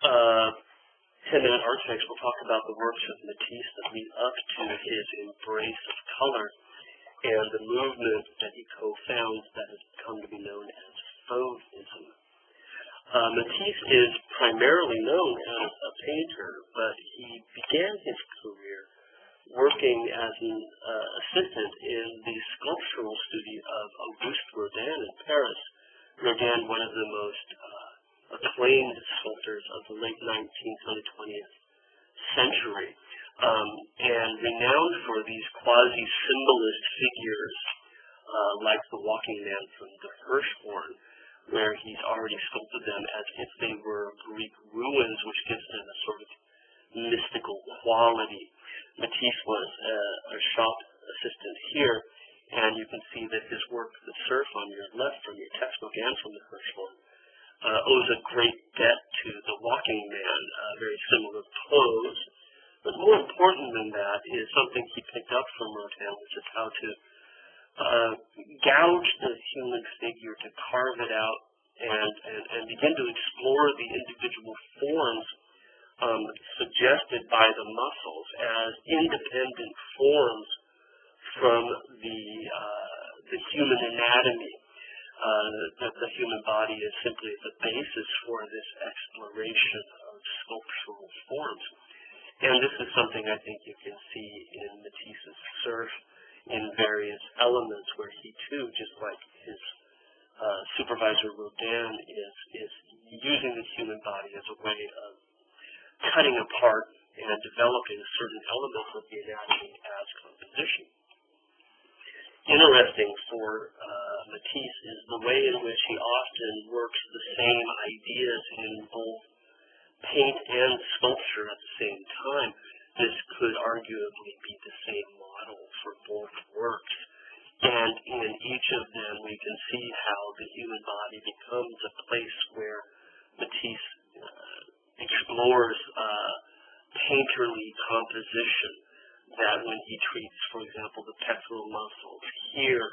Him and Artex will talk about the works of Matisse that lead up to his embrace of color and the movement that he co-founds that has come to be known as Fauvism. Matisse is primarily known as a painter, but he began his career working as an assistant in the sculptural studio of Auguste Rodin in Paris. Rodin, one of the most acclaimed sculptors of the late 19th and 20th century, and renowned for these quasi-symbolist figures like the walking man from the Hirschhorn, where he's already sculpted them as if they were Greek ruins, which gives them a sort of mystical quality. Matisse was a shop assistant here, and you can see that his work, The Surf on your left from your textbook and from the Hirschhorn, owes a great debt to the walking man, very similar pose. But more important than that is something he picked up from Rodin, which is how to gouge the human figure, to carve it out, and begin to explore the individual forms suggested by the muscles as independent forms from the human anatomy. That the human body is simply the basis for this exploration of sculptural forms. And this is something I think you can see in Matisse's Surf in various elements, where he too, just like his supervisor Rodin, is using the human body as a way of cutting apart and developing certain elements of the anatomy as composition. Interesting for Matisse is the way in which he often works the same ideas in both paint and sculpture at the same time. This could arguably be the same model for both works. And in each of them, we can see how the human body becomes a place where Matisse explores painterly composition, that when he treats, for example, the pectoral muscles here,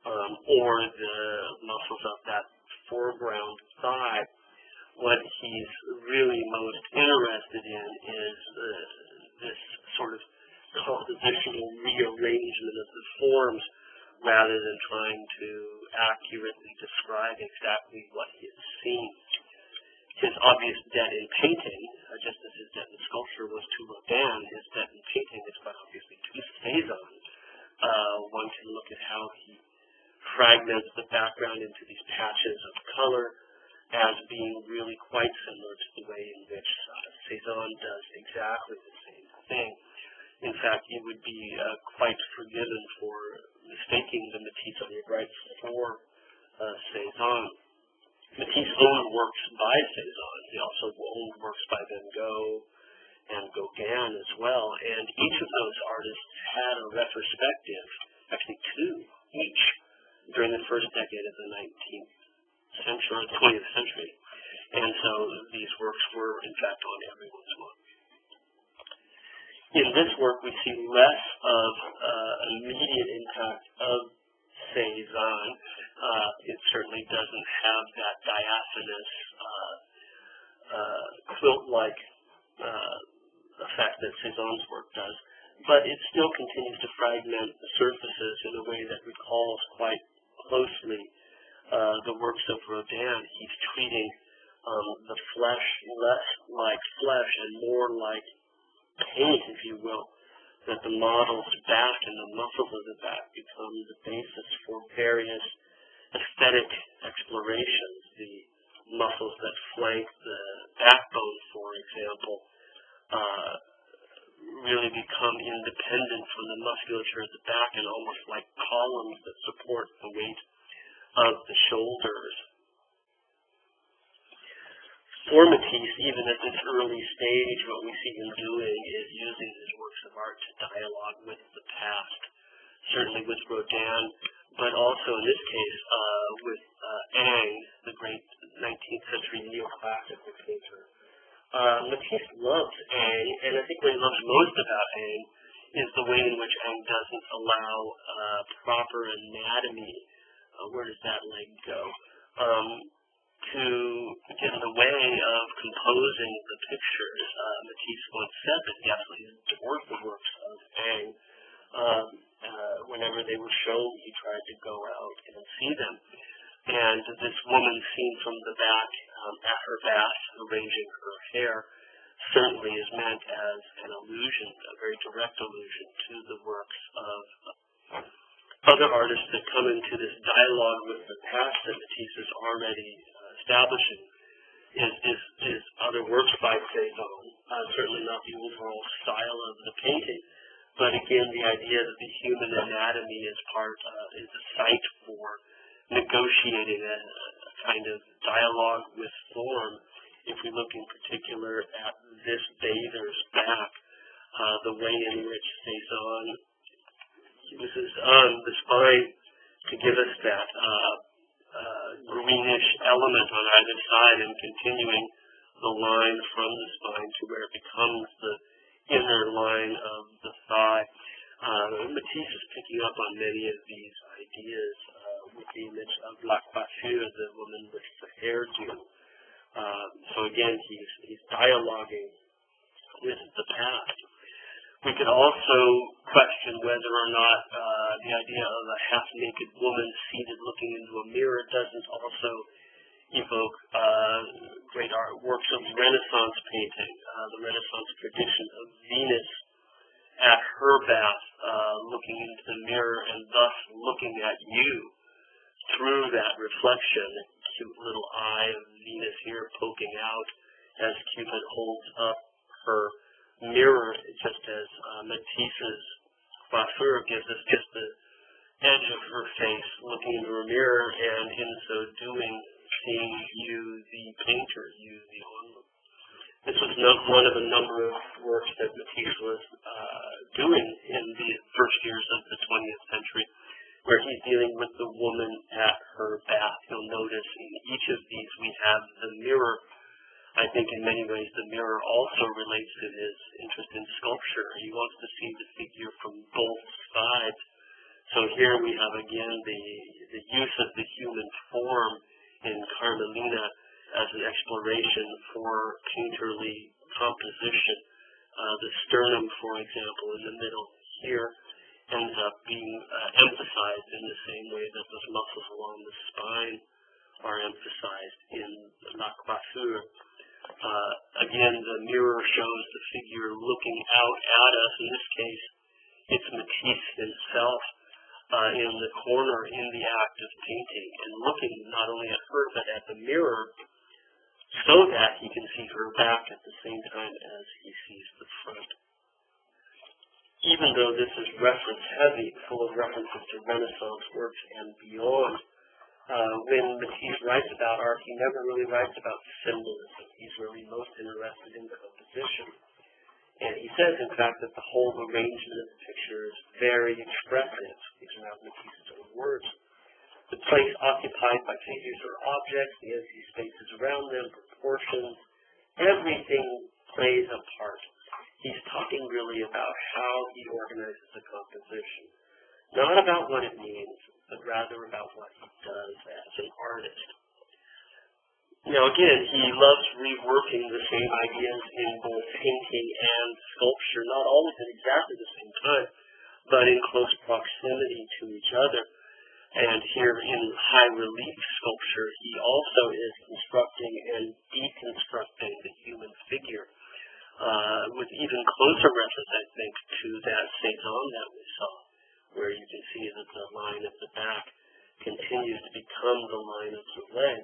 or the muscles of that foreground thigh, what he's really most interested in is this sort of compositional rearrangement of the forms, rather than trying to accurately describe exactly what he has seen. His obvious debt in painting, just as his debt in sculpture was to Rodin, his debt in painting is quite obviously to Cézanne. One can look at how he fragments the background into these patches of color as being really quite similar to the way in which Cézanne does exactly the same thing. In fact, you would be quite forgiven for mistaking the Matisse on your right for Cézanne. Matisse owned works by Cézanne. He also owned works by Van Gogh and Gauguin as well. And each of those artists had a retrospective, actually two each, during the first decade of the 19th century, or 20th century. And so these works were, in fact, on everyone's mind. In this work, we see less of immediate impact of Cézanne. It certainly doesn't have that diaphanous, quilt-like effect that Cézanne's work does, but it still continues to fragment the surfaces in a way that recalls quite closely the works of Rodin. He's treating the flesh less like flesh and more like paint, if you will, that the model's back and the muscles of the back become the basis for various aesthetic explorations. The muscles that flank the backbone, for example, really become independent from the musculature at the back and almost like columns that support the weight of the shoulders. For Matisse, even at this early stage, what we see him doing is using his works of art to dialogue with the past, certainly with Rodin, but also in this case with Ingres, the great 19th century neoclassical painter. Matisse loves Ingres, and I think what he loves most about Ingres is the way in which Ingres doesn't allow proper anatomy, where does that leg go, to get in the way of composing the pictures. Matisse once said that he absolutely adored the works of Ang. Whenever they were shown, he tried to go out and see them. And this woman seen from the back at her bath, arranging her hair, certainly is meant as an allusion, a very direct allusion to the works of other artists that come into this dialogue with the past that Matisse is already establishing. Is other works by Cézanne, certainly not the overall style of the painting, but again the idea that the human anatomy is a site for negotiating a kind of dialogue with form. If we look in particular at this bather's back, the way in which Cézanne uses the spine to give us that greenish element on either side and continuing the line from the spine to where it becomes the inner line of the thigh. Matisse is picking up on many of these ideas with the image of La Coiffure, the woman with the hairdo. So again, he's dialoguing with the past. We could also question whether or not the idea of a half-naked woman seated looking into a mirror doesn't also evoke great art works of Renaissance painting, the Renaissance tradition of Venus at her bath, looking into the mirror and thus looking at you through that reflection. A cute little eye of Venus here poking out as Cupid holds up her mirror, just as Matisse's coiffure gives us just the edge of her face looking into her mirror, and in so doing, seeing you, the painter, you, the onlooker. This was one of a number of works that Matisse was doing in the first years of the 20th century, where he's dealing with the woman at her bath. You'll notice in each of these we have the mirror. I think in many ways the mirror also relates to his interest in sculpture. He wants to see the figure from both sides. So here we have again the use of the human form in Carmelina as an exploration for painterly composition. The sternum, for example, in the middle here ends up being emphasized in the same way that those muscles along the spine are emphasized in La Coiffure. Again, the mirror shows the figure looking out at us. In this case, it's Matisse himself in the corner in the act of painting and looking not only at her but at the mirror so that he can see her back at the same time as he sees the front. Even though this is reference heavy, full of references to Renaissance works and beyond, when Matisse writes about art, he never really writes about symbolism. He's really most interested in composition. And he says, in fact, that the whole arrangement of the picture is very expressive. These are not Matisse's own words. The place occupied by figures or objects, the empty spaces around them, proportions, everything plays a part. He's talking really about how he organizes a composition. Not about what it means, but rather about what he does as an artist. Now again, he loves reworking the same ideas in both painting and sculpture, not always at exactly the same time, but in close proximity to each other. And here in high relief sculpture, he also is constructing and deconstructing the human figure, with even closer reference, I think, to that Cézanne that we saw, where you can see that the line at the back continues to become the line of the leg.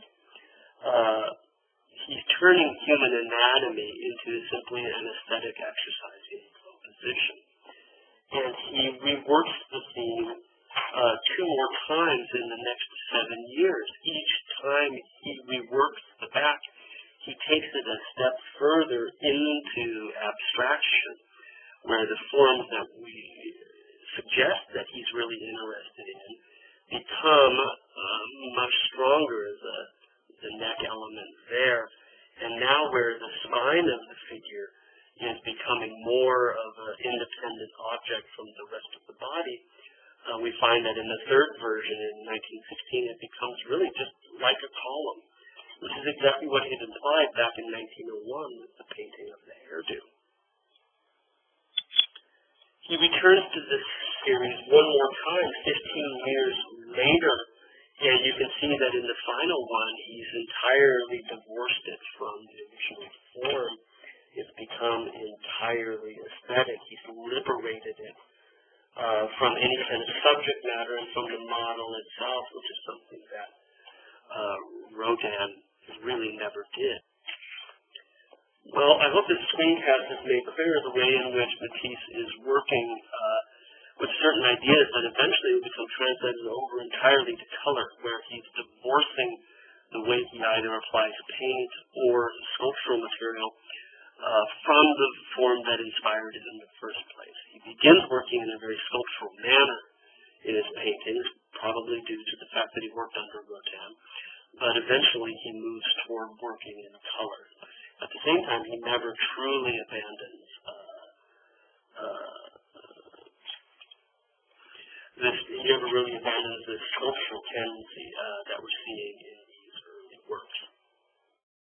He's turning human anatomy into simply an aesthetic exercise in composition. And he reworks the theme 2 more times in the next 7 years. Each time he reworks the back, he takes it a step further into abstraction, where the forms that we suggest that he's really interested in become much stronger, the neck element there. And now where the spine of the figure is becoming more of an independent object from the rest of the body, we find that in the third version in 1916 it becomes really just like a column. which is exactly what he'd implied back in 1901 with the painting of the hairdo. He returns to this series one more time 15 years later, and you can see that in the final one, he's entirely divorced it from the original form. It's become entirely aesthetic. He's liberated it from any kind of subject matter and from the model itself, which is something that Rodin really never did. Well, I hope this screencast has made clear the way in which Matisse is working with certain ideas that eventually will become translated over entirely to color, where he's divorcing the way he either applies paint or sculptural material from the form that inspired it in the first place. He begins working in a very sculptural manner in his paintings, probably due to the fact that he worked under Rodin, but eventually he moves toward working in color. At the same time, he never truly abandons this sculptural tendency.